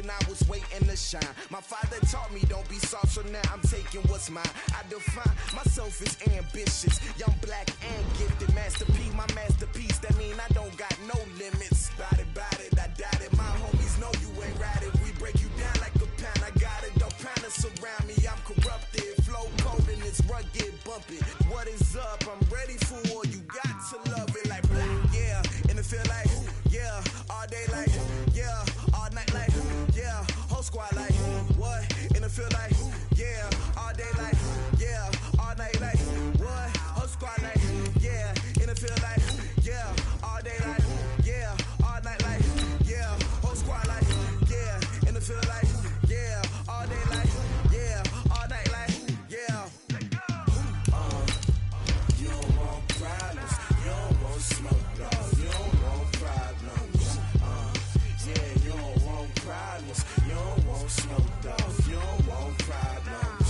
I was waiting to shine. My father taught me don't be soft, so now I'm taking what's mine. I define myself as ambitious, young, black, and gifted. Masterpiece, my masterpiece, that mean I don't got no limits. Bout it, I doubt it. My homies know you ain't right it. We break you down like a pound. I got it, don't pound to surround me. I'm corrupted, flow cold and it's rugged, bumpy. What is up? I'm ready for war. You got to love it like blah, yeah. And it feel like, yeah, all day like, yeah, all night like, yeah, whole squad like, what? And it feel like, yeah, all day like, yeah, all night like, what? Whole squad like, yeah, and it feel like, yeah, all day like, yeah, all night like, yeah, whole squad like, yeah, and it feel like, yeah, all day like, yeah, all night like, yeah. You don't want problems, you don't want smoke, dog. You don't want problems, yeah, you don't want problems, you don't want smoke, dog. You don't want problems,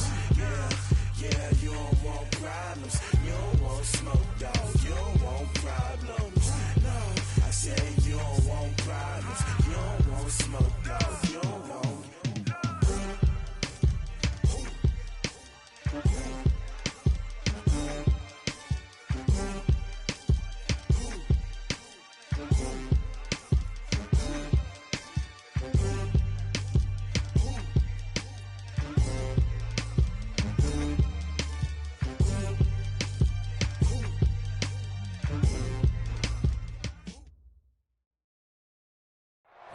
yeah, you don't want problems, you don't want smoke, dog. You don't want problems, no, I said you don't want problems, you don't want smoke, dog. You don't want.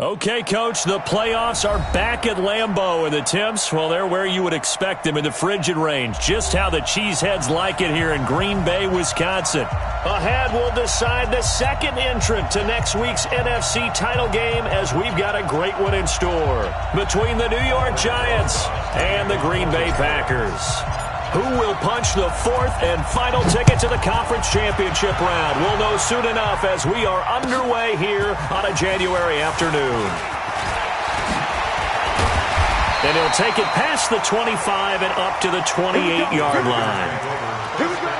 Okay, Coach, the playoffs are back at Lambeau, and the temps, well, they're where you would expect them in the frigid range. Just how the Cheeseheads like it here in Green Bay, Wisconsin. Ahead, we'll decide the second entrant to next week's NFC title game as we've got a great one in store between the New York Giants and the Green Bay Packers. Who will punch the fourth and final ticket to the conference championship round? We'll know soon enough as we are underway here on a January afternoon. And he'll take it past the 25 and up to the 28-yard line. Here we go.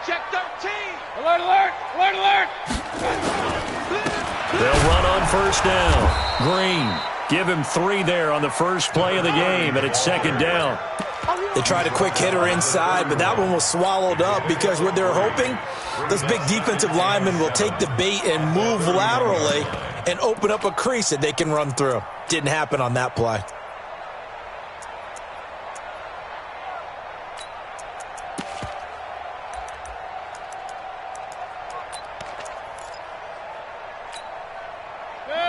Check 13. Alert, alert, alert, alert. They'll run on first down. Green, give him 3 there on the first play of the game, and it's second down. They tried a quick hitter inside, but that one was swallowed up because what they're hoping, those big defensive linemen will take the bait and move laterally and open up a crease that they can run through. Didn't happen on that play.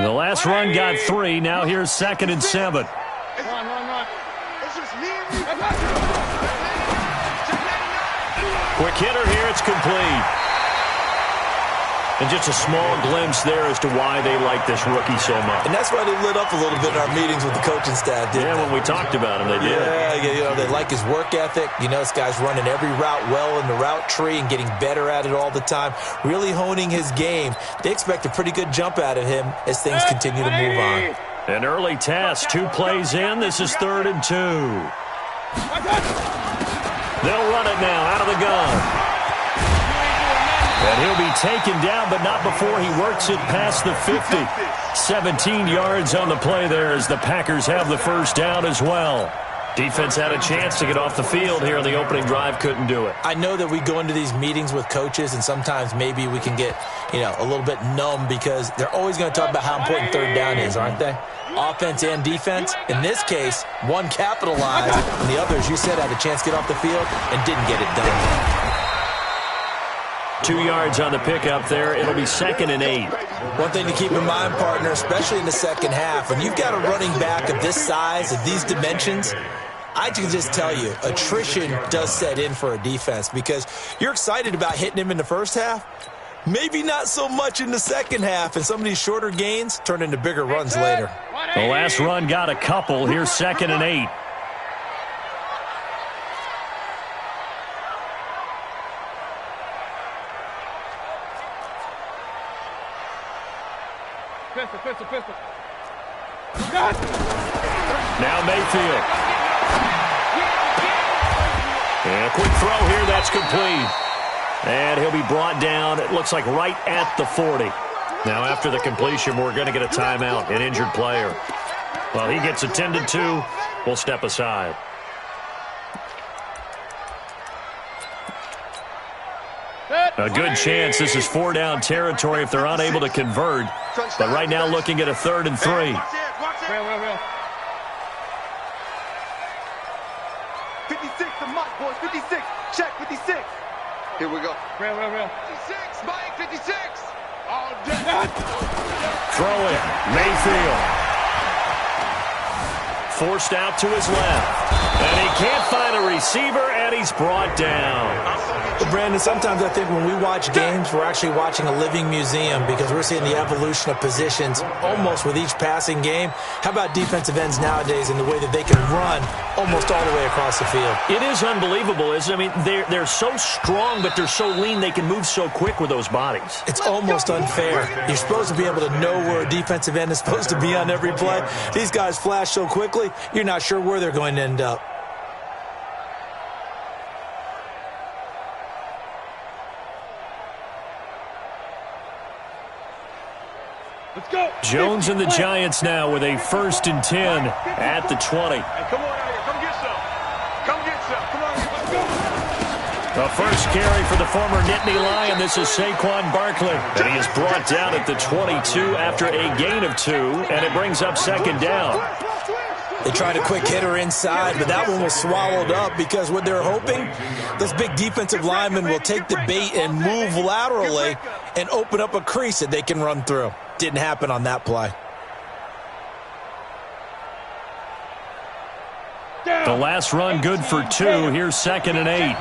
The last run got 3. Now here's 2nd and 7. Run. It's just me and you. Quick hitter here. It's complete. And just a small glimpse there as to why they like this rookie so much. And that's why they lit up a little bit in our meetings with the coaching staff, didn't they? When we talked about him, they did. Yeah, they like his work ethic. This guy's running every route well in the route tree and getting better at it all the time, really honing his game. They expect a pretty good jump out of him as things continue to move on. An early test, 2 plays in. This is 3rd and 2. They'll run it now out of the gun. And he'll be taken down, but not before he works it past the 50. 17 yards on the play there as the Packers have the first down as well. Defense had a chance to get off the field here in the opening drive, couldn't do it. I know that we go into these meetings with coaches, and sometimes maybe we can get, a little bit numb because they're always going to talk about how important 3rd down is, aren't they? Offense and defense. In this case, one capitalized, and the others, you said, had a chance to get off the field and didn't get it done. 2 yards on the pickup there. It'll be 2nd and 8. One thing to keep in mind, partner, especially in the second half, when you've got a running back of this size, of these dimensions, I can just tell you, attrition does set in for a defense because you're excited about hitting him in the first half. Maybe not so much in the second half, and some of these shorter gains turn into bigger runs later. The last run got a couple. Here's 2nd and 8. Now Mayfield. And a quick throw here, that's complete. And he'll be brought down, it looks like right at the 40. Now after the completion, we're going to get a timeout, an injured player. Well, he gets attended to, we'll step aside. A good chance this is 4-down territory if they're unable to convert. But right now looking at a 3rd and 3. 56, the mic, boys. 56. Check, 56. Here we go. Real. 56, Mike, 56. All day. Throw it. Mayfield. Forced out to his left. And he can't find a receiver, and he's brought down. Well, Brandon, sometimes I think when we watch games, we're actually watching a living museum because we're seeing the evolution of positions almost with each passing game. How about defensive ends nowadays and the way that they can run almost all the way across the field? It is unbelievable, isn't it? I mean, they're so strong, but they're so lean, they can move so quick with those bodies. It's almost unfair. You're supposed to be able to know where a defensive end is supposed to be on every play. These guys flash so quickly, you're not sure where they're going to end up. Let's go. Jones and the Giants now with a 1st and 10 at the 20. Hey, come on out here. Come get some. Come get some. Come on, let's go. The first carry for the former Nittany Lion. This is Saquon Barkley. And he is brought down at the 22 after a gain of 2, and it brings up 2nd down. They tried a quick hitter inside, but that one was swallowed up because what they're hoping, those big defensive linemen will take the bait and move laterally and open up a crease that they can run through. Didn't happen on that play. The last run good for 2. Here's 2nd and 8.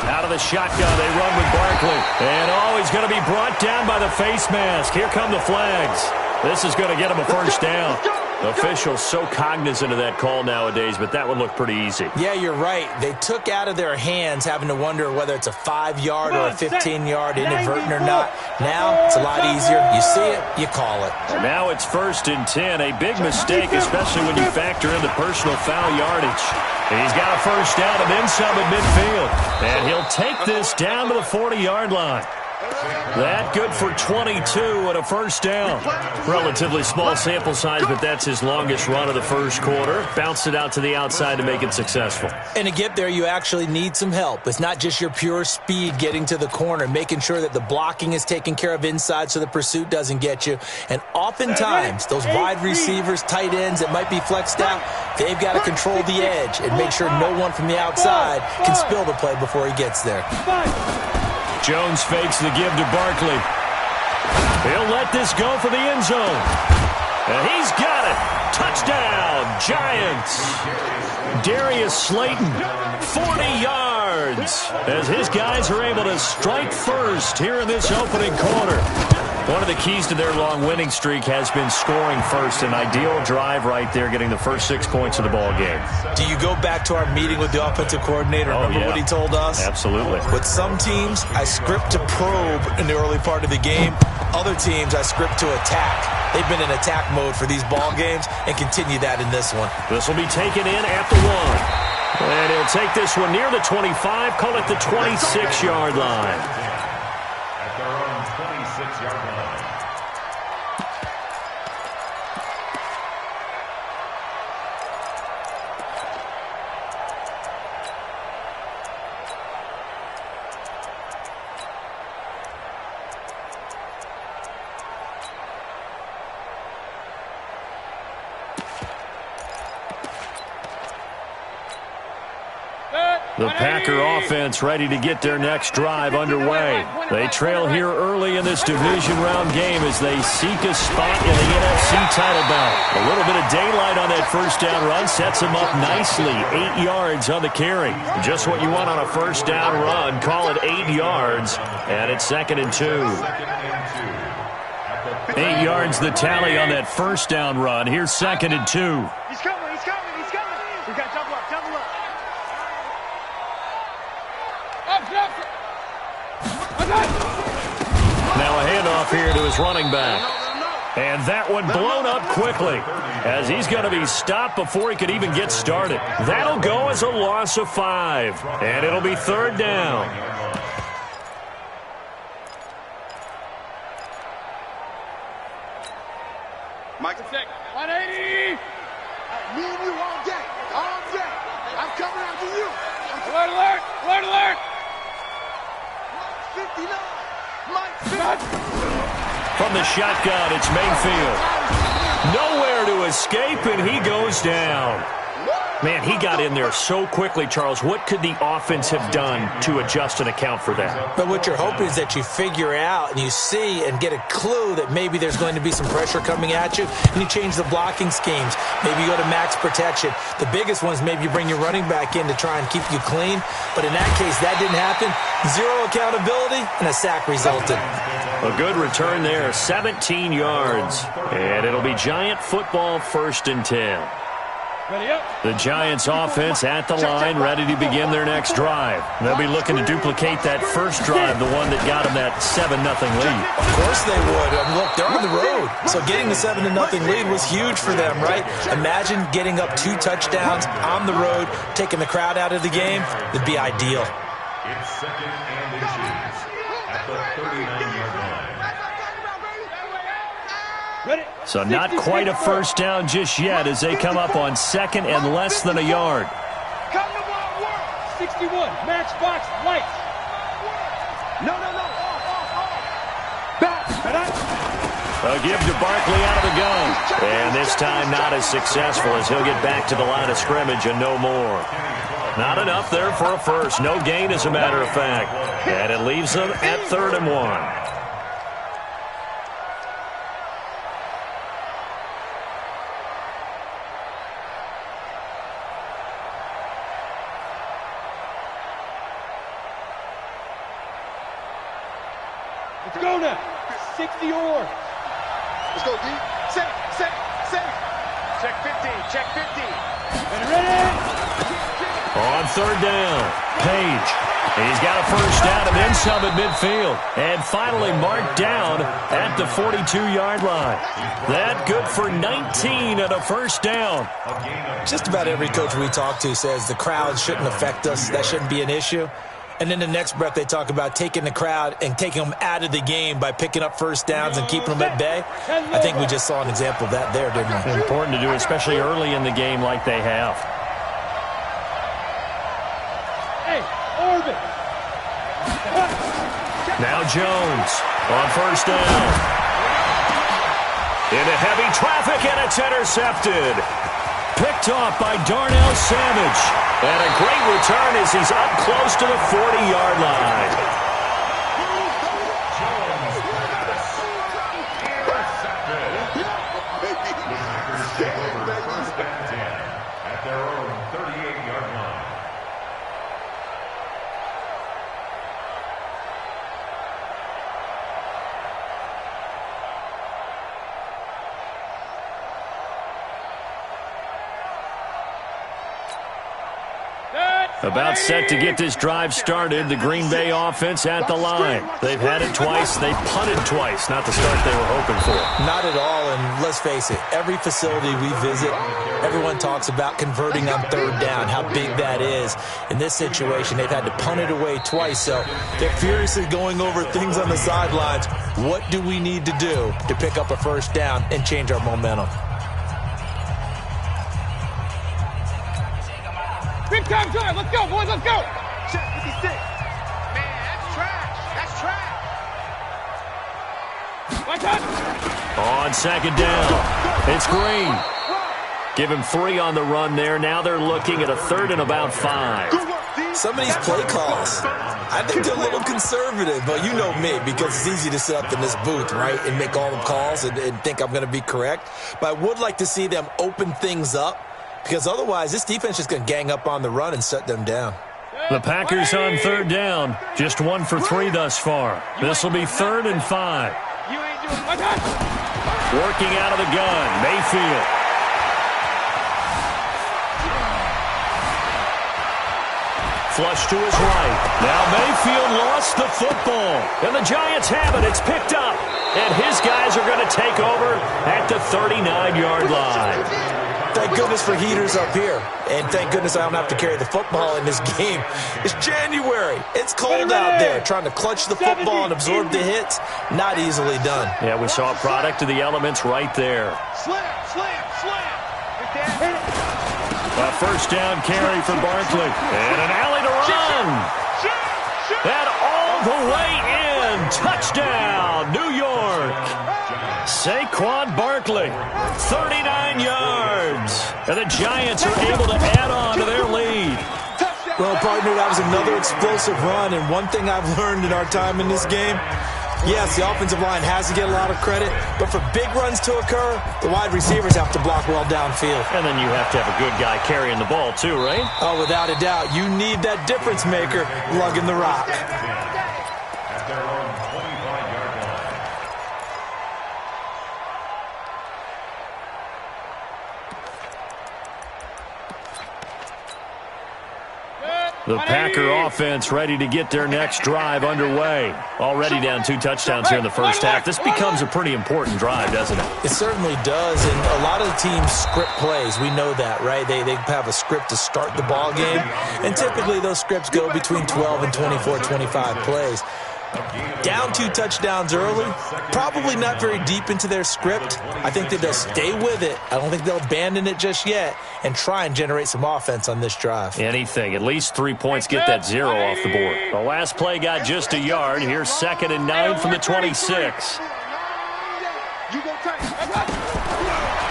Out of the shotgun, they run with Barkley. And, he's going to be brought down by the face mask. Here come the flags. This is going to get him a 1st down. Officials so cognizant of that call nowadays, but that would look pretty easy. Yeah, you're right. They took out of their hands having to wonder whether it's a 5-yard or a 15-yard inadvertent or not. Now it's a lot easier. You see it, you call it. Now it's 1st and 10. A big mistake, especially when you factor in the personal foul yardage. And he's got a 1st down and then some at midfield. And he'll take this down to the 40-yard line. That good for 22 and a 1st down. Relatively small sample size, but that's his longest run of the 1st quarter. Bounced it out to the outside to make it successful. And to get there, you actually need some help. It's not just your pure speed getting to the corner, making sure that the blocking is taken care of inside so the pursuit doesn't get you. And oftentimes, those wide receivers, tight ends that might be flexed out, they've got to control the edge and make sure no one from the outside can spill the play before he gets there. Jones fakes the give to Barkley. He'll let this go for the end zone. And he's got it. Touchdown, Giants. Darius Slayton, 40 yards, as his guys are able to strike first here in this opening quarter. One of the keys to their long winning streak has been scoring first. An ideal drive right there, getting the first 6 points of the ball game. Do you go back to our meeting with the offensive coordinator? Remember what he told us? Absolutely. With some teams, I script to probe in the early part of the game. Other teams, I script to attack. They've been in attack mode for these ball games and continue that in this one. This will be taken in at the 1. And he'll take this one near the 25, call it the 26-yard line. At their own 26-yard line. The Packer offense ready to get their next drive underway. They trail here early in this division round game as they seek a spot in the NFC title bout. A little bit of daylight on that 1st down run sets them up nicely. 8 yards on the carry. Just what you want on a 1st down run. Call it 8 yards, and it's 2nd and 2. 8 yards the tally on that 1st down run. Here's 2nd and 2. He's coming. We got double up. Now a handoff here to his running back. And that one blown up quickly as he's going to be stopped before he could even get started. That'll go as a loss of 5. And it'll be 3rd down. Michael, 180. Me and you all day. All day. I'm coming after you. Alert, alert. Alert, alert. 59. From the shotgun, it's Mayfield. Nowhere to escape, and he goes down. Man, he got in there so quickly, Charles. What could the offense have done to adjust and account for that? But what you're hoping is that you figure out and you see and get a clue that maybe there's going to be some pressure coming at you, and you change the blocking schemes. Maybe you go to max protection. The biggest one is maybe you bring your running back in to try and keep you clean. But in that case, that didn't happen. 0 accountability, and a sack resulted. A good return there, 17 yards. And it'll be Giant football, 1st and 10. The Giants offense at the line, ready to begin their next drive. They'll be looking to duplicate that first drive, the one that got them that 7-0 lead. Of course they would. Look, they're on the road. So getting the 7-0 lead was huge for them, right? Imagine getting up 2 touchdowns on the road, taking the crowd out of the game. It'd be ideal. It's 2nd and inches at the 39-yard line. So not quite a first down just yet as they come up on 2nd and less than a yard. 61, matchbox, lights. No. A give to Barkley out of the gun. And this time not as successful as he'll get back to the line of scrimmage and no more. Not enough there for a first. No gain, as a matter of fact. And it leaves them at 3rd and 1. Let's go now. 60 or. Let's go, D. Set. Check 15. And ready. On 3rd down, Page. He's got a first down and then some at midfield. And finally marked down at the 42-yard line. That good for 19 and a first down. Just about every coach we talk to says the crowd shouldn't affect us. That shouldn't be an issue. And then the next breath they talk about taking the crowd and taking them out of the game by picking up first downs and keeping them at bay. I think we just saw an example of that there, didn't we? Important to do, especially early in the game like they have. Hey, Orbit. Now Jones on first down. Into heavy traffic, and it's intercepted. Picked off by Darnell Savage. And a great return as he's up close to the 40-yard line. Take over 1st and 10 at their own 38-yard line. About set to get this drive started, the Green Bay offense at the line. They've had it twice. They've punted twice. Not the start they were hoping for. Not at all, and let's face it, every facility we visit, everyone talks about converting on 3rd down, how big that is. In this situation, they've had to punt it away twice, so they're furiously going over things on the sidelines. What do we need to do to pick up a first down and change our momentum? Big time drive. Let's go, boys. Let's go. Check 56. Man, that's trash. My touch. On 2nd down, it's Green. Give him 3 on the run there. Now they're looking at a 3rd and about 5. Some of these play calls, I think they're a little conservative, but you know me, because it's easy to sit up in this booth, right, and make all the calls and think I'm going to be correct. But I would like to see them open things up, because otherwise this defense is going to gang up on the run and shut them down. The Packers on 3rd down, just 1 for 3 thus far. This will be 3rd and 5. Working out of the gun, Mayfield. Flush to his right. Now Mayfield lost the football. And the Giants have it. It's picked up. And his guys are going to take over at the 39-yard line. Thank goodness for heaters up here. And thank goodness I don't have to carry the football in this game. It's January. It's cold out there. Trying to clutch the football and absorb the hits, not easily done. Yeah, we saw a product of the elements right there. Slam. A first down carry for Barkley. And an alley to run. And all the way in. Touchdown, New York. Saquon Barkley, 39 yards. And the Giants are able to add on to their lead. Well, partner, that was another explosive run. And one thing I've learned in our time in this game, yes, the offensive line has to get a lot of credit, but for big runs to occur, the wide receivers have to block well downfield. And then you have to have a good guy carrying the ball too, right? Oh, without a doubt. You need that difference maker lugging the rock. At their own 25-yard line. The Packer offense ready to get their next drive underway. Already down 2 touchdowns here in the first half. This becomes a pretty important drive, doesn't it? It certainly does, and a lot of the teams script plays. We know that, right? They have a script to start the ball game, and typically those scripts go between 12 and 24, 25 plays. Down 2 touchdowns early, probably not very deep into their script. I think that they'll stay with it. I don't think they'll abandon it just yet and try and generate some offense on this drive. Anything. At least 3 points, get that 0 off the board. The last play got just a yard. Here's 2nd and 9 from the 26.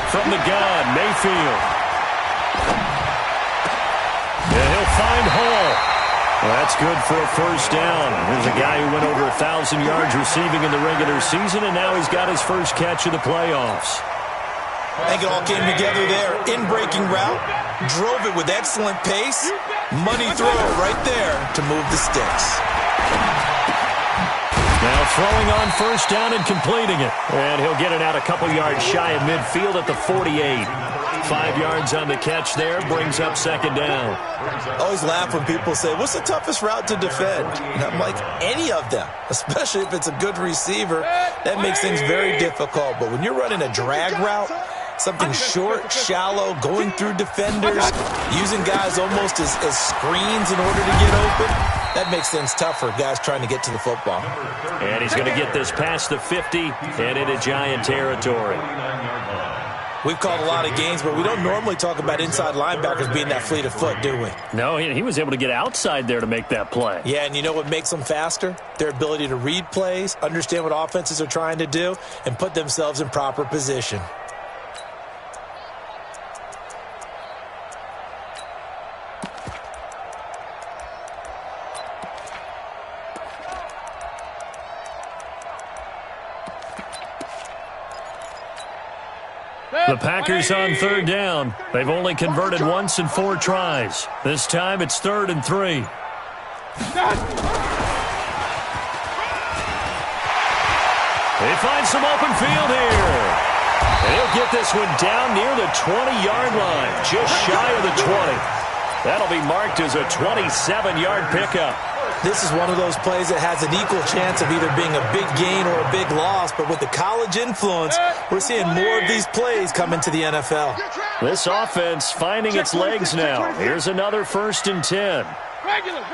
From the gun, Mayfield. And he'll find Hall. Well, that's good for a first down. There's a guy who went over 1,000 yards receiving in the regular season, and now he's got his first catch of the playoffs. I think it all came together there. In-breaking route, drove it with excellent pace. Money throw right there to move the sticks. Now throwing on first down and completing it. And he'll get it out a couple yards shy of midfield at the 48. 5 yards on the catch there, brings up 2nd down. I always laugh when people say, what's the toughest route to defend? And I'm like, any of them, especially if it's a good receiver. That makes things very difficult. But when you're running a drag route, something short, shallow, going through defenders, using guys almost as screens in order to get open, that makes things tough for guys trying to get to the football. And he's going to get this past the 50 and into Giant territory. We've called a lot of games, but we don't normally talk about inside linebackers being that fleet of foot, do we? No, he was able to get outside there to make that play. Yeah, and you know what makes them faster? Their ability to read plays, understand what offenses are trying to do, and put themselves in proper position. The Packers on 3rd down. They've only converted once in 4 tries. This time it's 3rd and 3. He finds some open field here. And he'll get this one down near the 20-yard line, just shy of the 20. That'll be marked as a 27-yard pickup. This is one of those plays that has an equal chance of either being a big gain or a big loss, but with the college influence, we're seeing more of these plays come into the NFL. This offense finding its legs now. Here's another 1st and 10. Regular.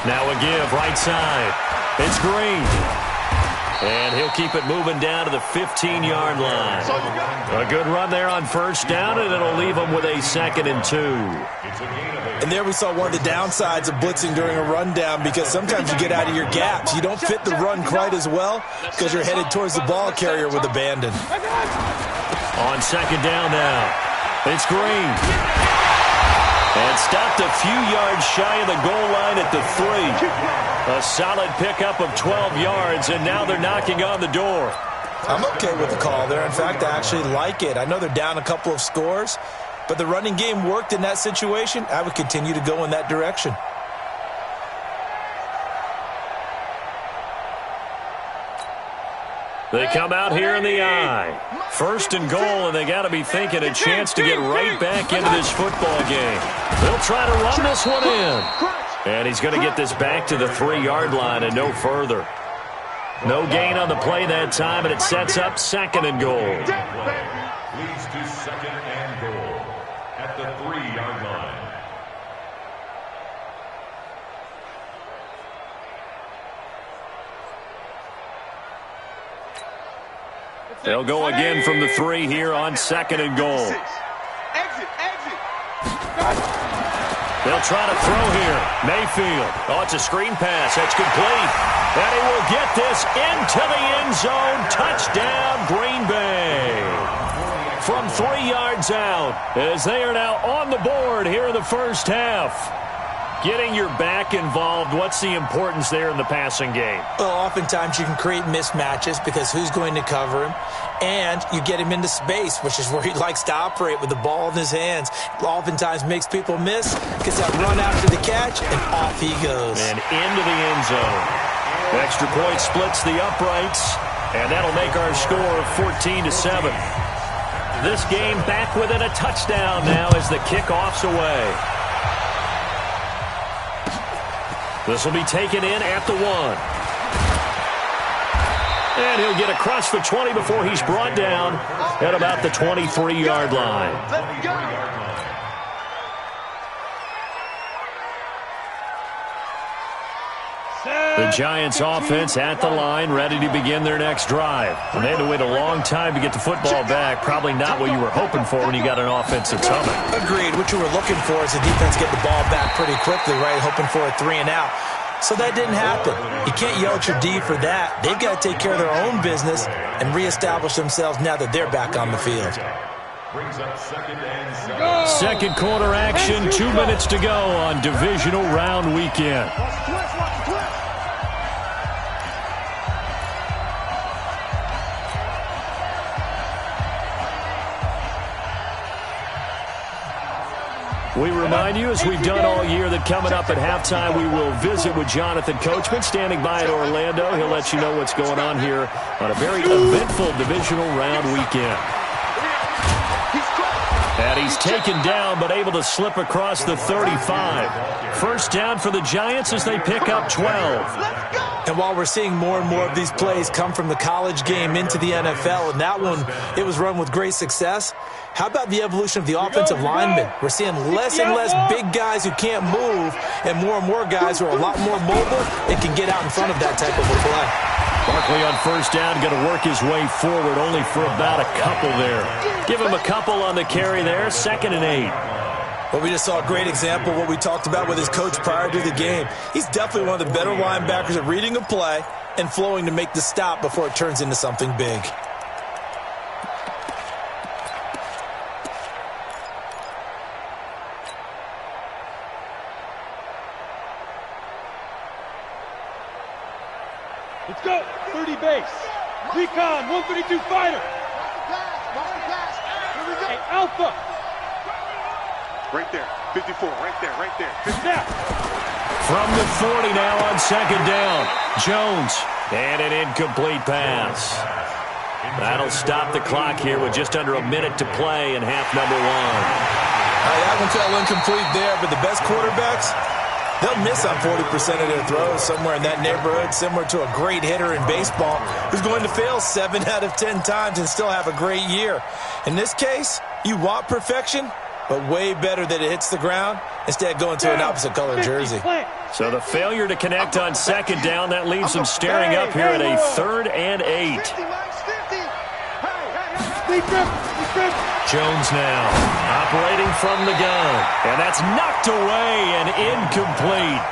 Now a give right side. It's Green. And he'll keep it moving down to the 15-yard line. A good run there on first down, and it'll leave him with a 2nd and 2. And there we saw one of the downsides of blitzing during a rundown, because sometimes you get out of your gaps. You don't fit the run quite as well because you're headed towards the ball carrier with abandon. On 2nd down now, it's Green. And stopped a few yards shy of the goal line at the 3. A solid pickup of 12 yards, and now they're knocking on the door. I'm okay with the call there. In fact, I actually like it. I know they're down a couple of scores, but the running game worked in that situation. I would continue to go in that direction. They come out here in the I. 1st and goal, and they got to be thinking a chance to get right back into this football game. They'll try to run this one in. And he's going to get this back to the 3-yard line and no further. No gain on the play that time, and it sets up 2nd and goal. Leads to 2nd and goal at the 3-yard line. They'll go again from the 3 here on 2nd and goal. They'll try to throw here. Mayfield. Oh, it's a screen pass. That's complete. And he will get this into the end zone. Touchdown, Green Bay. From 3 yards out, as they are now on the board here in the first half. Getting your back involved, what's the importance there in the passing game? Well, oftentimes you can create mismatches because who's going to cover him? And you get him into space, which is where he likes to operate with the ball in his hands. Oftentimes makes people miss, gets that run after the catch, and off he goes. And into the end zone. Extra point splits the uprights, and that'll make our score 14-7. This game back within a touchdown now as the kickoff's away. This will be taken in at the 1. And he'll get across the 20 before he's brought down at about the 23-yard line. Let's go. The Giants offense at the line, ready to begin their next drive. And they had to wait a long time to get the football back. Probably not what you were hoping for when you got an offense that's humming. Agreed. What you were looking for is the defense get the ball back pretty quickly, right? Hoping for a 3 and out. So that didn't happen. You can't yell at your D for that. They've got to take care of their own business and reestablish themselves now that they're back on the field. Brings up 2nd and 7. Second quarter action, 2 minutes to go on divisional round weekend. We remind you, as we've done all year, that coming up at halftime, we will visit with Jonathan Coachman, standing by at Orlando. He'll let you know what's going on here on a very eventful divisional round weekend. And he's taken down, but able to slip across the 35. First down for the Giants as they pick up 12. And while we're seeing more and more of these plays come from the college game into the NFL, and that one, it was run with great success, how about the evolution of the offensive linemen? We're seeing less and less big guys who can't move and more guys who are a lot more mobile and can get out in front of that type of a play. Barkley on first down, going to work his way forward, only for about a couple there. Give him a couple on the carry there, 2nd and 8. Well, we just saw a great example of what we talked about with his coach prior to the game. He's definitely one of the better linebackers at reading a play and flowing to make the stop before it turns into something big. Let's go. 30 base. Recon, 132 fighter. Hey, Alpha. Right there. 54. Right there. Snap. From the 40 now on 2nd down. Jones. And an incomplete pass. That'll stop the clock here with just under a minute to play in half number 1. That one fell incomplete there, but the best quarterbacks, they'll miss on 40% of their throws, somewhere in that neighborhood, similar to a great hitter in baseball who's going to fail 7 out of 10 times and still have a great year. In this case, you want perfection, but way better that it hits the ground instead going to an opposite color jersey. So the failure to connect on 2nd down, that leaves them staring up here at a 3rd and 8. Jones now operating from the gun, and that's knocked away and incomplete.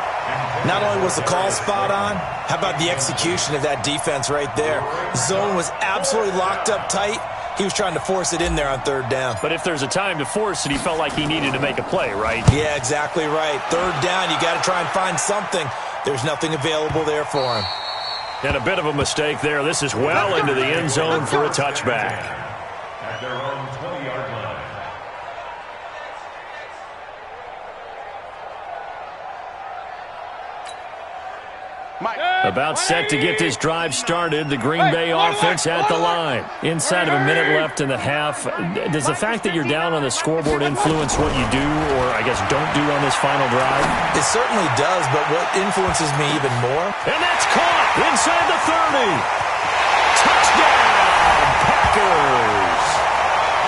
Not only was the call spot on, how about the execution of that defense right there? Zone was absolutely locked up tight. He was trying to force it in there on 3rd down. But if there's a time to force it, he felt like he needed to make a play, right? Yeah, exactly right. 3rd down, you got to try and find something. There's nothing available there for him. And a bit of a mistake there. This is well into the end zone for a touchback. At their own 20-yard line. About set to get this drive started. The Green Bay offense at the line. Inside of a minute left in the half. Does the fact that you're down on the scoreboard influence what you do, or I guess don't do on this final drive? It certainly does, but what influences me even more? And that's caught inside the 30. Touchdown, Packers.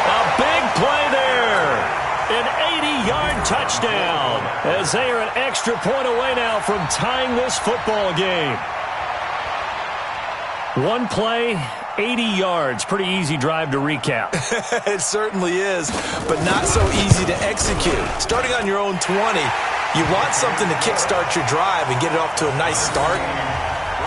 A big play there. An 80-yard touchdown as they are an extra point away now from tying this football game. One play, 80 yards. Pretty easy drive to recap. It certainly is, but not so easy to execute. Starting on your own 20, you want something to kickstart your drive and get it off to a nice start.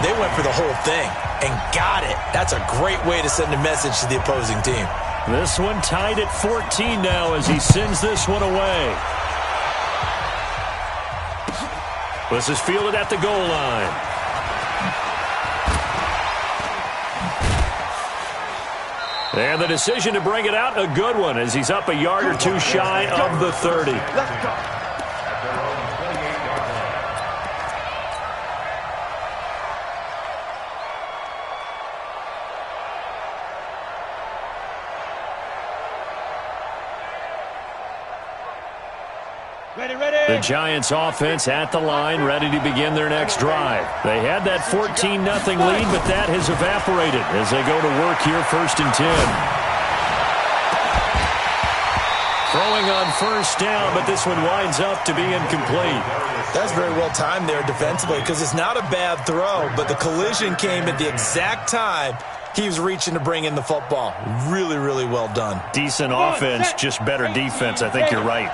They went for the whole thing and got it. That's a great way to send a message to the opposing team. This one tied at 14 now as he sends this one away. This is fielded at the goal line. And the decision to bring it out, a good one, as he's up a yard or two shy of the 30. The Giants offense at the line, ready to begin their next drive. They had that 14-0 lead, but that has evaporated as they go to work here, 1st and 10. Throwing on 1st down, but this one winds up to be incomplete. That's very well timed there defensively because it's not a bad throw, but the collision came at the exact time he was reaching to bring in the football. Really, really well done. Decent offense, just better defense. I think you're right.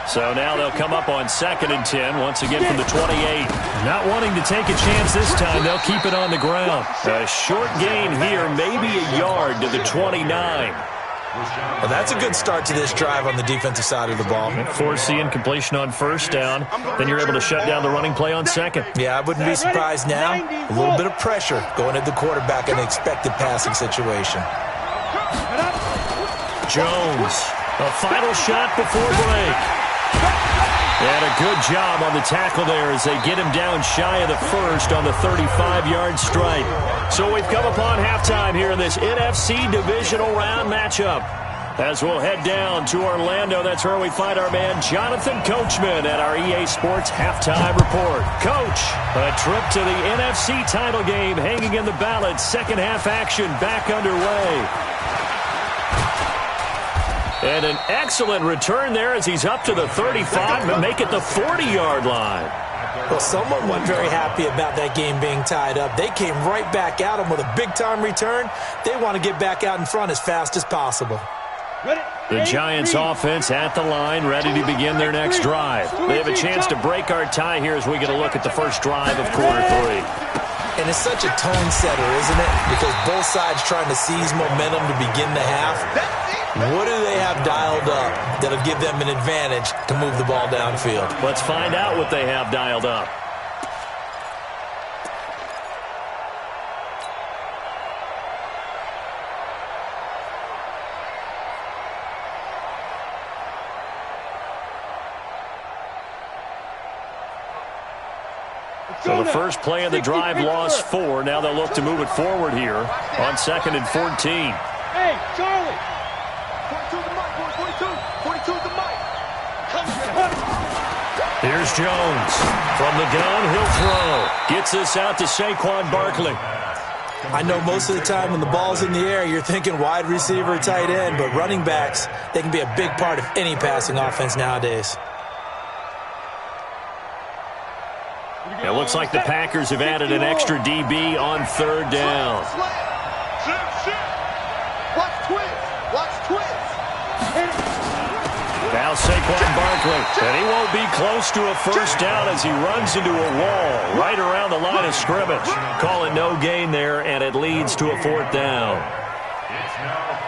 So now they'll come up on 2nd and 10, once again from the 28. Not wanting to take a chance this time, they'll keep it on the ground. A short gain here, maybe a yard to the 29. Well, that's a good start to this drive on the defensive side of the ball. Force the incompletion on 1st down. Then you're able to shut down the running play on 2nd. Yeah, I wouldn't be surprised now. A little bit of pressure going at the quarterback in an expected passing situation. Jones, a final shot before break. And a good job on the tackle there as they get him down shy of the 1st on the 35-yard strike. So we've come upon halftime here in this NFC Divisional Round matchup. As we'll head down to Orlando, that's where we find our man Jonathan Coachman at our EA Sports Halftime Report. Coach, a trip to the NFC title game hanging in the balance. Second half action back underway. And an excellent return there as he's up to the 35 and make it the 40-yard line. Well, someone wasn't very happy about that game being tied up. They came right back at him with a big-time return. They want to get back out in front as fast as possible. The Giants offense at the line, ready to begin their next drive. They have a chance to break our tie here as we get a look at the first drive of quarter 3. And it's such a tone setter, isn't it? Because both sides trying to seize momentum to begin the half. What do they have dialed up that'll give them an advantage to move the ball downfield? Let's find out what they have dialed up. So the first play of the drive lost 4. Now they'll look to move it forward here on 2nd and 14. Hey, Charlie! 42 the mic, boys. 42 the mic. Here's Jones from the gun. He'll throw. Gets this out to Saquon Barkley. I know most of the time when the ball's in the air, you're thinking wide receiver, tight end, but running backs, they can be a big part of any passing offense nowadays. It looks like the Packers have added an extra DB on 3rd down. Watch twins. Now Saquon Barkley, and he won't be close to a first down as he runs into a wall right around the line of scrimmage. Calling no gain there, and it leads to a 4th down.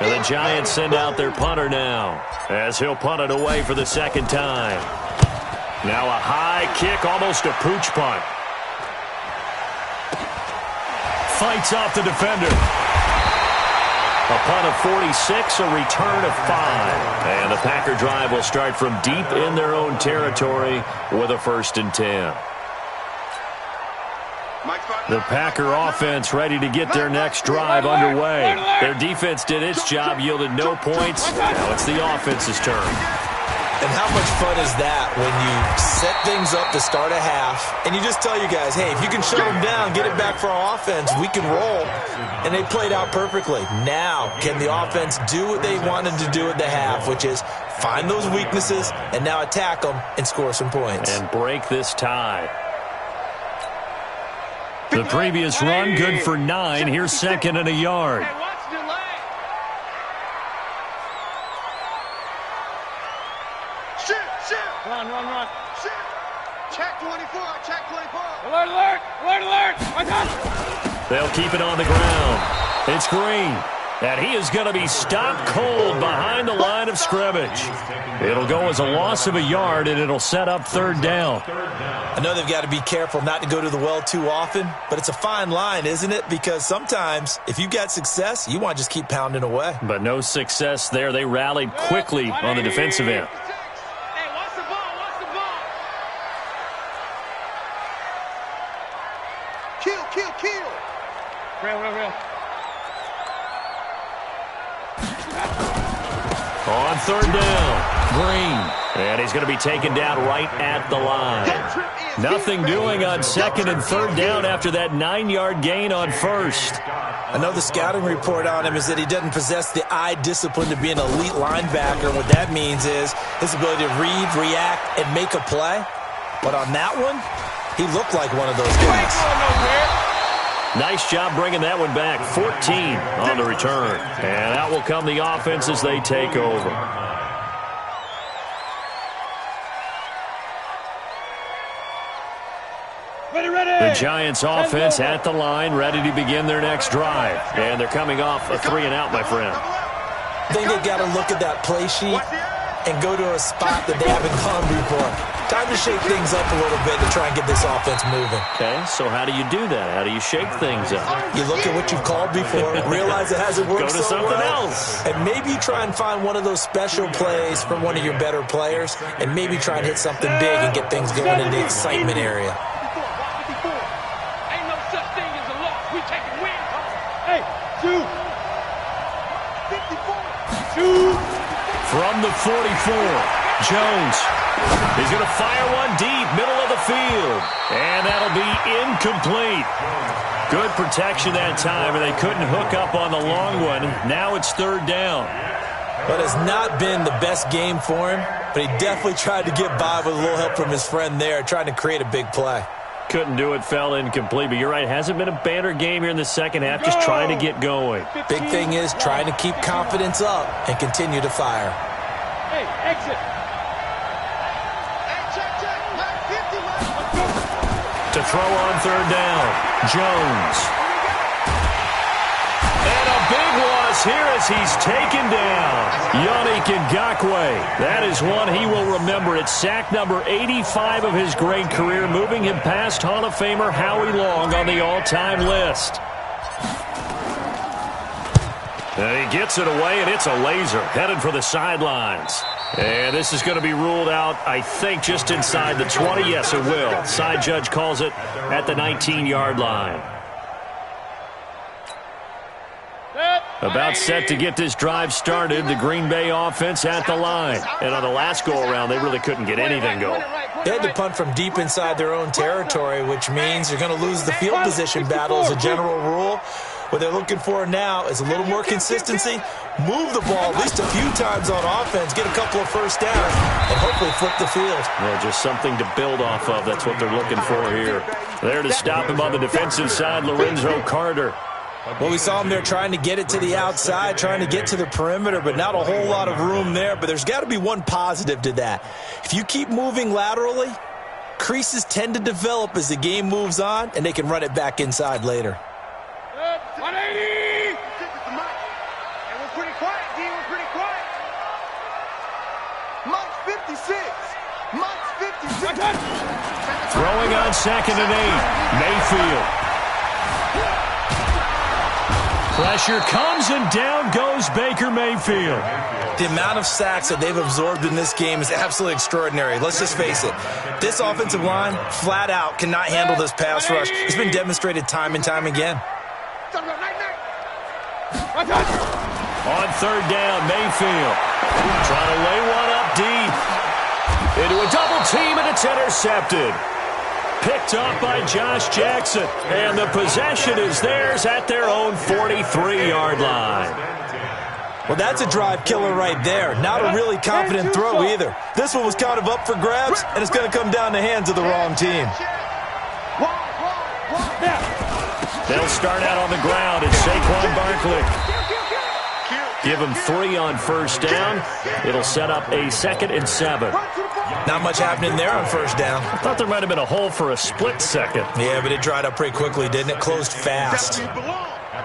And the Giants send out their punter now as he'll punt it away for the 2nd time. Now a high kick, almost a pooch punt. Fights off the defender. A punt of 46, a return of 5. And the Packer drive will start from deep in their own territory with a 1st and 10. The Packer offense ready to get their next drive underway. Their defense did its job, yielded no points. Now it's the offense's turn. And how much fun is that when you set things up to start a half and you just tell you guys, hey, if you can shut them down, get it back for our offense, we can roll. And they played out perfectly. Now, can the offense do what they wanted to do at the half, which is find those weaknesses and now attack them and score some points. And break this tie. The previous run, good for 9. Here's second and a yard. Run. Check 24, check 24. Alert. They'll keep it on the ground. It's Green. And he is going to be stopped cold behind the line of scrimmage. It'll go as a loss of a yard, and it'll set up third down. I know they've got to be careful not to go to the well too often, but it's a fine line, isn't it? Because sometimes if you've got success, you want to just keep pounding away. But no success there. They rallied quickly on the defensive end. Kill. Real. On third down, Green. And he's going to be taken down right at the line. Nothing doing on second and third down after that 9-yard gain on first. I know the scouting report on him is that he doesn't possess the eye discipline to be an elite linebacker. What that means is his ability to read, react, and make a play. But on that one, he looked like one of those guys. Nice job bringing that one back. 14 on the return. And out will come the offense as they take over. The Giants offense at the line, ready to begin their next drive. And they're coming off a 3-and-out, my friend. I think they've got to look at that play sheet and go to a spot that they haven't gone before. Time to shake things up a little bit to try and get this offense moving. Okay, so how do you do that? How do you shake things up? You look at what you've called before, realize it hasn't worked so well. Go to something else. And maybe try and find one of those special plays from one of your better players, and maybe try and hit something big and get things going in the excitement area. Ain't no such thing as a loss. We taking wins. Hey, shoot. 54. From the 44, Jones. He's going to fire one deep, middle of the field. And that'll be incomplete. Good protection that time, and they couldn't hook up on the long one. Now it's third down. But it's not been the best game for him, but he definitely tried to get by with a little help from his friend there, trying to create a big play. Couldn't do it, fell incomplete. But you're right, hasn't been a banner game here in the second half, just trying to get going. Big thing is trying to keep confidence up and continue to fire. Hey, exit. To throw on third down, Jones. And a big loss here as he's taken down. Yannick Ngakoue. That is one he will remember. It's sack number 85 of his great career, moving him past Hall of Famer Howie Long on the all-time list. And he gets it away, and it's a laser headed for the sidelines. And this is going to be ruled out, I think, just inside the 20. Yes, it will. Side judge calls it at the 19-yard line. About set to get this drive started, the Green Bay offense at the line. And on the last go-around, they really couldn't get anything going. They had to punt from deep inside their own territory, which means you're going to lose the field position battle as a general rule. What they're looking for now is a little more consistency, move the ball at least a few times on offense, get a couple of first downs, and hopefully flip the field. Yeah, just something to build off of. That's what they're looking for here. There to stop him on the defensive side, Lorenzo Carter. Well, we saw him there trying to get it to the outside, trying to get to the perimeter, but not a whole lot of room there. But there's got to be one positive to that. If you keep moving laterally, creases tend to develop as the game moves on, and they can run it back inside later. 180! And we're pretty quiet, D. We're pretty quiet. Monk's 56. Monk's 56. Throwing on second and 8. Mayfield. Pressure comes, and down goes Baker Mayfield. The amount of sacks that they've absorbed in this game is absolutely extraordinary. Let's just face it. This offensive line, flat out, cannot handle this pass rush. It's been demonstrated time and time again. On third down, Mayfield trying to lay one up deep. Into a double team, and it's intercepted. Picked up by Josh Jackson. And the possession is theirs at their own 43-yard line. Well, that's a drive killer right there. Not a really confident throw either. This one was kind of up for grabs, and it's going to come down the hands of the wrong team. They'll start out on the ground. It's Saquon Barkley. Give him 3 on first down. It'll set up a 2nd and 7. Not much happening there on first down. I thought there might have been a hole for a split second. Yeah, but it dried up pretty quickly, didn't it? Closed fast. At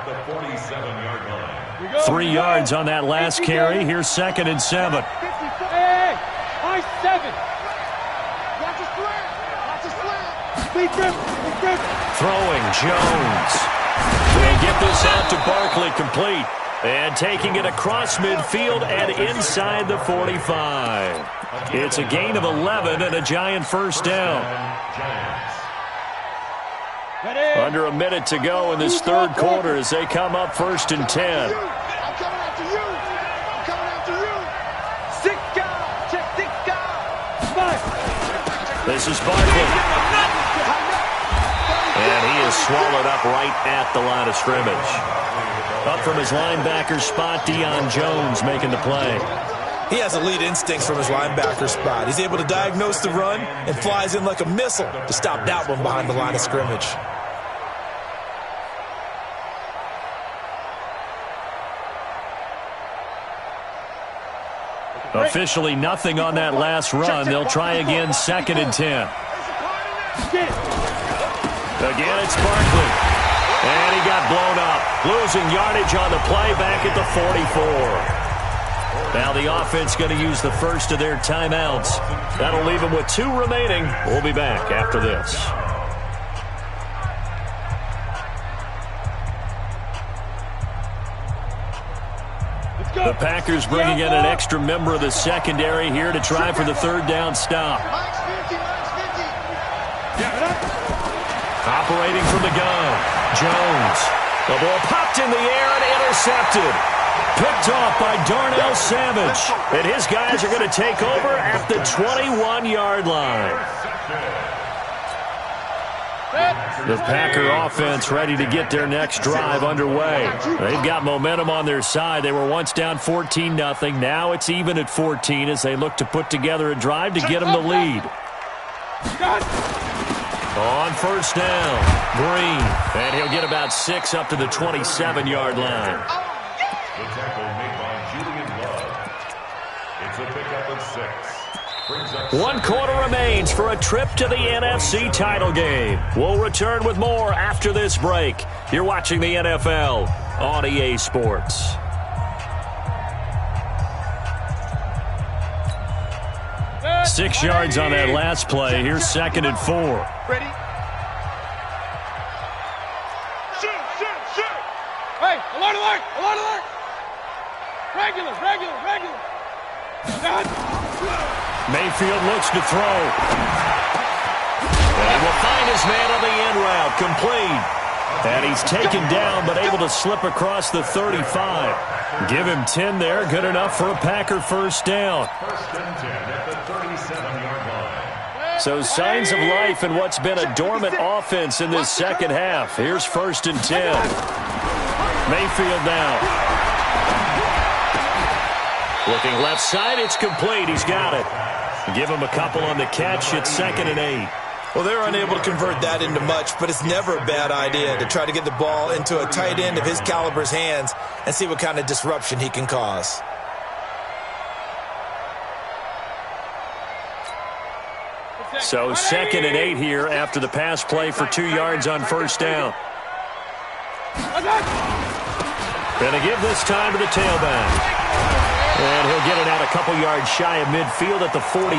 the 47-yard line. 3 yards on that last carry. Here's 2nd and 7. Hey, high 7. Throwing Jones. They get this out to Barkley, complete. And taking it across midfield and inside the 45. It's a gain of 11 and a giant first down. Under a minute to go in this third quarter as they come up 1st and 10. This is Barkley. And he is swallowed up right at the line of scrimmage. Up from his linebacker spot, Deion Jones making the play. He has elite instincts from his linebacker spot. He's able to diagnose the run and flies in like a missile to stop that one behind the line of scrimmage. Officially nothing on that last run. They'll try again, 2nd and 10. Again, it's Barkley. And he got blown up, losing yardage on the play back at the 44. Now the offense going to use the first of their timeouts. That'll leave them with 2 remaining. We'll be back after this. The Packers bringing in an extra member of the secondary here to try for the 3rd down stop. Operating from the gun. Jones. The ball popped in the air and intercepted. Picked off by Darnell Savage. And his guys are going to take over at the 21-yard line. The Packer offense ready to get their next drive underway. They've got momentum on their side. They were once down 14-0. Now it's even at 14 as they look to put together a drive to get them the lead. On first down, Green. And he'll get about 6 up to the 27-yard line. The tackle made by Julian Love. It's a pickup of 6. 1 quarter remains for a trip to the NFC title game. We'll return with more after this break. You're watching the NFL on EA Sports. Six yards on that last play. Here's 2nd and 4. Ready? Shoot, shoot, shoot! Hey, alert, alert, alert, alert! Regular, regular, regular! Mayfield looks to throw. And he will find his man on the end route, complete. And he's taken down, but able to slip across the 35. Give him 10 there, good enough for a Packer first down. 1st and 10 at the 37-yard line. So signs of life in what's been a dormant offense in this second half. Here's 1st and 10. Mayfield now. Looking left side, it's complete. He's got it. Give him a couple on the catch. It's 2nd and 8. Well, they're unable to convert that into much, but it's never a bad idea to try to get the ball into a tight end of his caliber's hands and see what kind of disruption he can cause. So 2nd and 8 here after the pass play for 2 yards on first down. Going to give this time to the tailback. And he'll get it out a couple yards shy of midfield at the 48.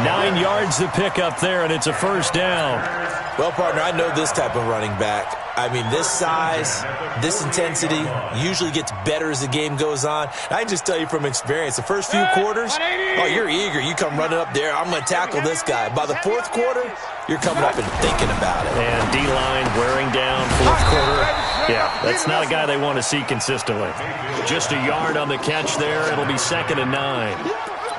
9 yards to pick up there, and it's a first down. Well, partner, I know this type of running back. I mean, this size, this intensity usually gets better as the game goes on. And I can just tell you from experience, the first few quarters, oh, you're eager. You come running up there, I'm going to tackle this guy. By the fourth quarter, you're coming up and thinking about it. And D-line wearing down fourth quarter. Yeah, that's not a guy they want to see consistently. Just a yard on the catch there. It'll be 2nd and 9.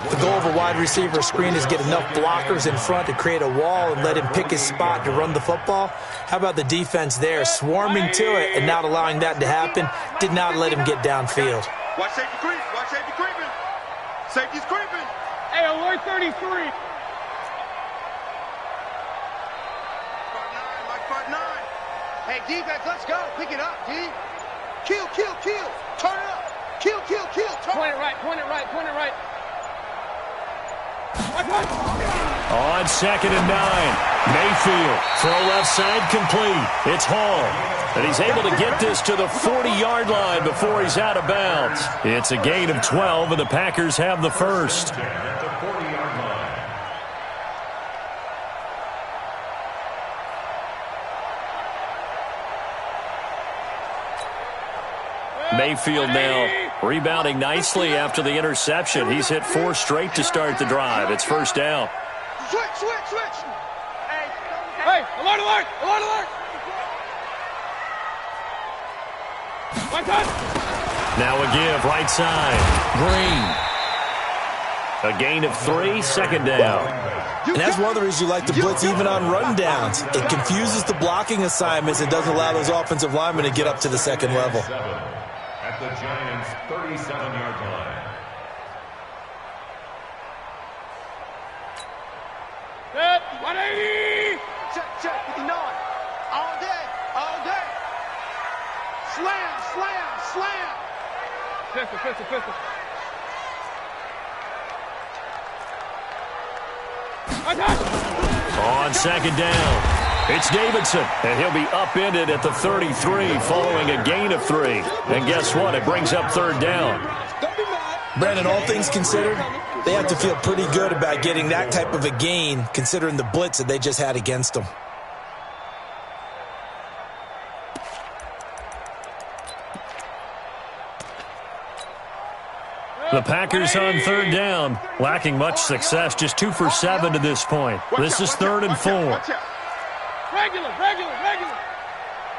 The goal of a wide receiver screen is get enough blockers in front to create a wall and let him pick his spot to run the football. How about the defense there, swarming to it and not allowing that to happen? Did not let him get downfield. Watch safety creep. Watch safety creeping. Safety's creeping. Hey, alert 33. Front nine. Hey, defense, let's go. Pick it up, D. Kill. Turn it up. Kill. Point it right. On 2nd and 9. Mayfield, throw left side complete. It's Hall. And he's able to get this to the 40-yard line before he's out of bounds. It's a gain of 12, and the Packers have the first. At the 40-yard line. Mayfield now rebounding nicely after the interception. He's hit 4 straight to start the drive. It's first down. Switch. Hey, alert. One touch. Now a give, right side. Green. A gain of 3, 2nd down. And that's one of the reasons you like to blitz even on rundowns. It confuses the blocking assignments and doesn't allow those offensive linemen to get up to the second level. At the Giants' 37-yard line. Set, 180. Check, 59. All day. Slam. Pistol. One touch. On 2nd down. It's Davidson, and he'll be upended at the 33 following a gain of 3. And guess what? It brings up 3rd down. Brandon, all things considered, they have to feel pretty good about getting that type of a gain considering the blitz that they just had against them. The Packers on 3rd down, lacking much success, just 2 for 7 to this point. This is 3rd and 4. Regular.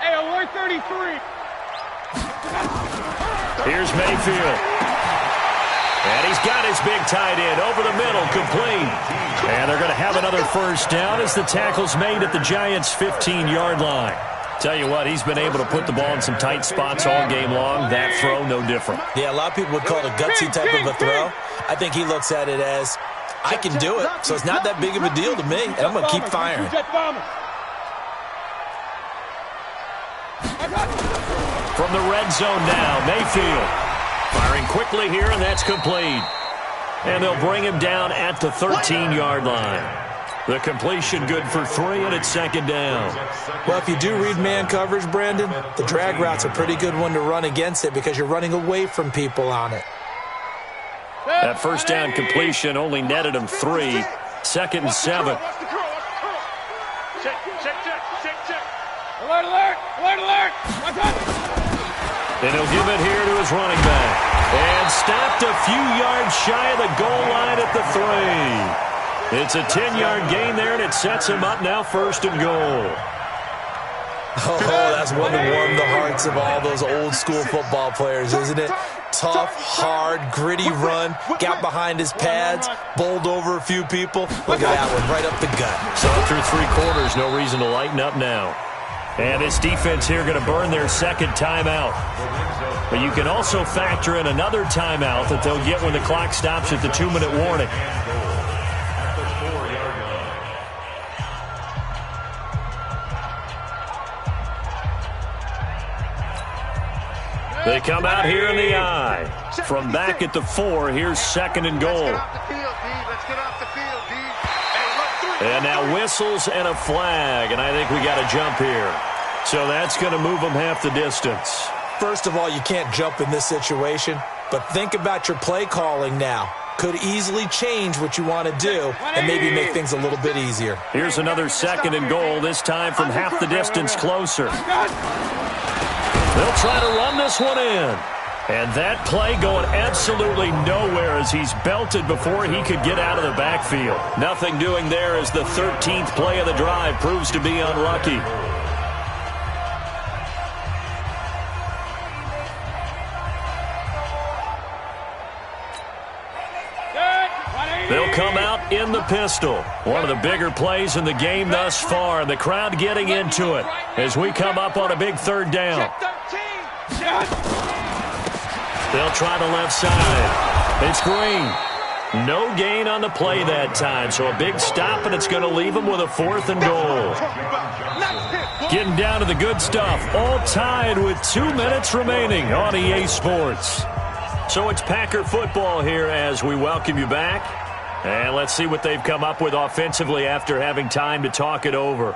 Hey, alert 33. Here's Mayfield. And he's got his big tight end over the middle, complete. And they're going to have another first down as the tackle's made at the Giants' 15-yard line. Tell you what, he's been able to put the ball in some tight spots all game long. That throw, no different. Yeah, a lot of people would call it a gutsy type of a throw. I think he looks at it as, I can do it, so it's not that big of a deal to me, and I'm going to keep firing. From the red zone now, Mayfield. Firing quickly here, and that's complete. And they'll bring him down at the 13-yard line. The completion good for 3, and it's 2nd down. Well, if you do read man coverage, Brandon, the drag route's a pretty good one to run against it because you're running away from people on it. That first down completion only netted him 3. 2nd and 7. Check. Alert. One touch. And he'll give it here to his running back. And stopped a few yards shy of the goal line at the 3. It's a 10-yard gain there, and it sets him up now 1st and goal. Oh, that's one to warm the hearts of all those old-school football players, isn't it? Tough, hard, gritty run, got behind his pads, bowled over a few people. Look at that one, right up the gut. So through 3 quarters, no reason to lighten up now. And this defense here going to burn their 2nd timeout. But you can also factor in another timeout that they'll get when the clock stops at the 2-minute warning. They come out here in the eye. From back at the 4, here's 2nd and goal. And now whistles and a flag, and I think we got a jump here. So that's going to move them half the distance. First of all, you can't jump in this situation, but think about your play calling now. could easily change what you want to do and maybe make things a little bit easier. Here's another 2nd and goal, this time from half the distance closer. They'll try to run this one in. And that play going absolutely nowhere as he's belted before he could get out of the backfield. Nothing doing there as the 13th play of the drive proves to be unlucky. They'll come out in the pistol. One of the bigger plays in the game thus far, and the crowd getting into it as we come up on a big 3rd down. They'll try the left side. It's Green. No gain on the play that time, so a big stop, and it's going to leave them with a 4th and goal. Getting down to the good stuff, all tied with 2 minutes remaining on EA Sports. So it's Packer football here as we welcome you back. And let's see what they've come up with offensively after having time to talk it over.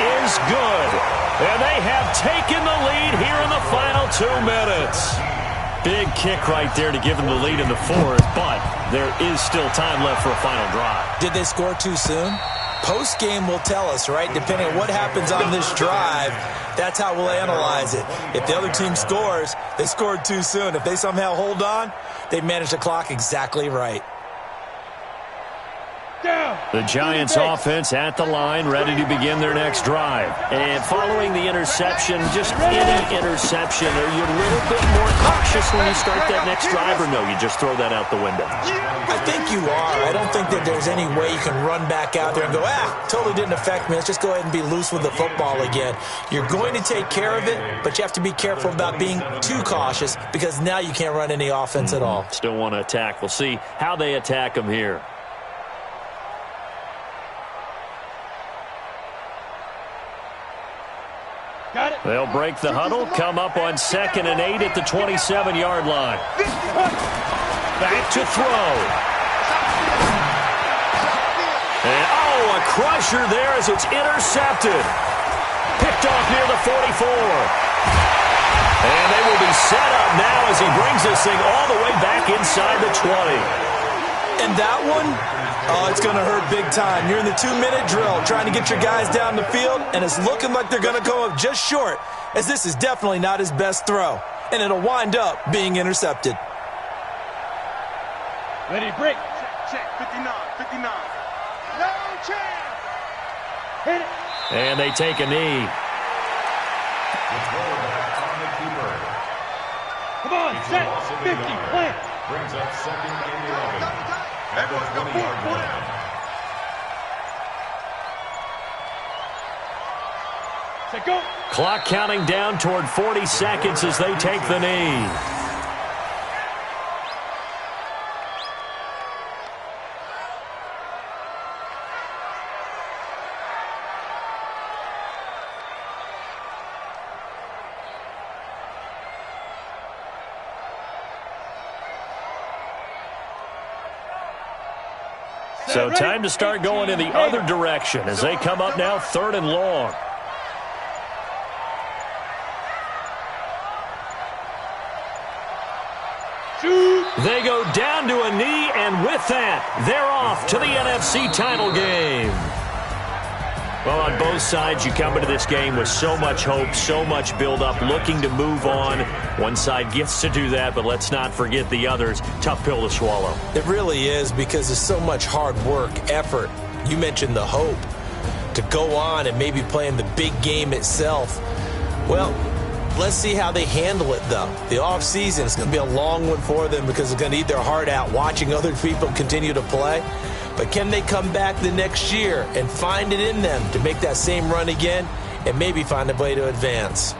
Is good. And they have taken the lead here in the final 2 minutes. Big kick right there to give them the lead in the 4th, but there is still time left for a final drive. Did they score too soon? Post-game will tell us, right? Depending on what happens on this drive, that's how we'll analyze it. If the other team scores, they scored too soon. If they somehow hold on, they managed the clock exactly right. The Giants offense at the line, ready to begin their next drive. And following the interception, just any interception, are you a little bit more cautious when you start that next drive, or no, you just throw that out the window? I think you are. I don't think that there's any way you can run back out there and go, totally didn't affect me. Let's just go ahead and be loose with the football again. You're going to take care of it, but you have to be careful about being too cautious because now you can't run any offense at all. Still want to attack. We'll see how they attack them here. They'll break the huddle, come up on 2nd and 8 at the 27-yard line. Back to throw. And, a crusher there as it's intercepted. Picked off near the 44. And they will be set up now as he brings this thing all the way back inside the 20. And that one, it's going to hurt big time. You're in the 2-minute drill trying to get your guys down the field, and it's looking like they're going to come up just short, as this is definitely not his best throw. And it'll wind up being intercepted. Ready, break. Check, 59, 59. No chance. Hit it. And they take a knee. Come on, set. 50, plant. Brings up 2nd and 11. At the 20-yard line. Set, go. Clock counting down toward 40 seconds as they take the knee. So time to start going in the other direction as they come up now 3rd and long. They go down to a knee, and with that, they're off to the NFC title game. Well, on both sides, you come into this game with so much hope, so much build-up, looking to move on. One side gets to do that, but let's not forget the others. Tough pill to swallow. It really is, because there's so much hard work, effort. You mentioned the hope to go on and maybe play in the big game itself. Well, let's see how they handle it, though. The offseason is going to be a long one for them because they're going to eat their heart out watching other people continue to play. But can they come back the next year and find it in them to make that same run again and maybe find a way to advance?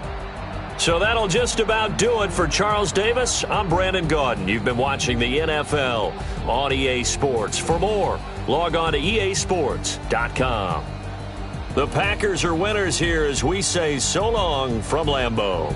So that'll just about do it for Charles Davis. I'm Brandon Gaudin. You've been watching the NFL on EA Sports. For more, log on to easports.com. The Packers are winners here as we say so long from Lambeau.